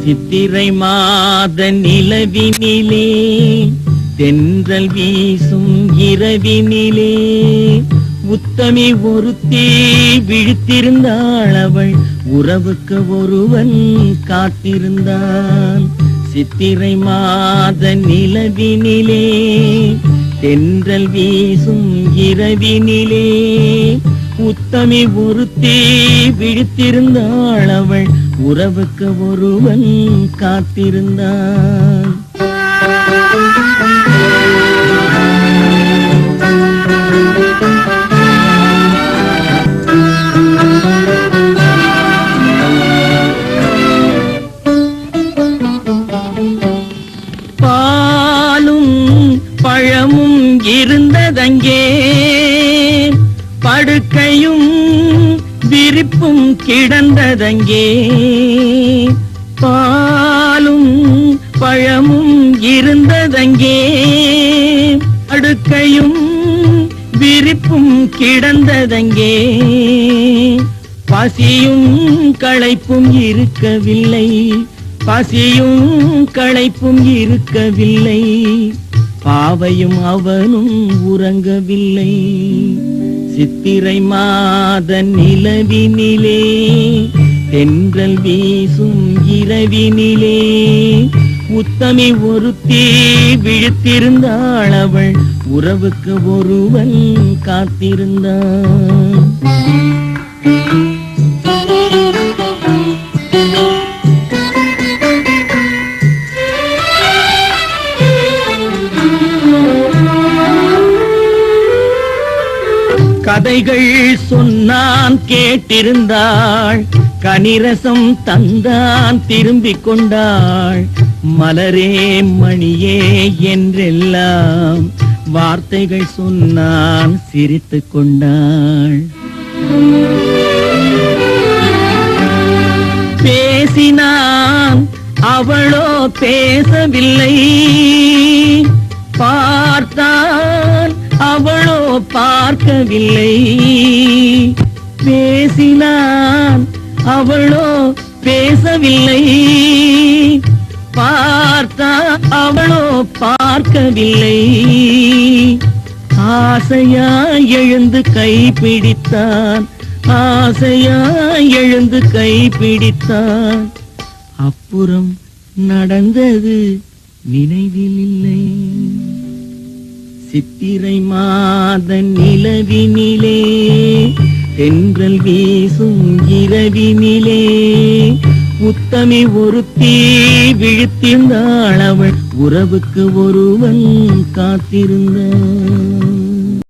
சித்திரை மாத நிலவினிலே தென்றல் வீசும் இரவினிலே உத்தமி ஒருத்தி விழித்திருந்தாள். அவள் உறவுக்கு ஒருவன் காத்திருந்தான். சித்திரை மாத நிலவினிலே தென்றல் வீசும் இரவினிலே உத்தமி ஒருத்தி விழித்திருந்தாள். அவள் உறவுக்கு ஒருவன் காத்திருந்தான். பாலும் பழமும் இருந்ததங்கே, படுக்கையும் விரிப்பும் கிடந்ததங்கே. பாலும் பழமும் இருந்ததங்கே, படுக்கையும் விரிப்பும் கிடந்ததங்கே. பசியும் களைப்பும் இருக்கவில்லை, பசியும் களைப்பும் இருக்கவில்லை. பாவையும் அவனும் உறங்கவில்லை. சித்திரை மாத நிலவினிலே தென்றல் வீசும் இரவினிலே உத்தமி ஒருத்தி விழித்திருந்தாள். அவள் உறவுக்கு ஒருவன் காத்திருந்தான். கதைகள் சொன்னான் கேட்டிருந்தாள், கனிரசம் தந்தான் திரும்பிக் கொண்டாள். மலரே மணியே என்றெல்லாம் வார்த்தைகள் சொன்னான் சிரித்துக் கொண்டாள். பேசினான் அவளோ பேசவில்லை, பார்த்தான் அவளோ பார்க்கவில்லை. பேசினான் அவளோ பேசவில்லை, பார்த்தான் அவளோ பார்க்கவில்லை. ஆசையாய் எழுந்து கைப்பிடித்தான், ஆசையாய் எழுந்து கைப்பிடித்தான். அப்புறம் நடந்தது நினைவில் இல்லை. சித்திரை மாத நிலவினிலே தென்றல் வீசும் இரவினிலே உத்தமி ஒருத்தி விழித்திருந்தாள். அவள் உறவுக்கு ஒருவன் காத்திருந்தான்.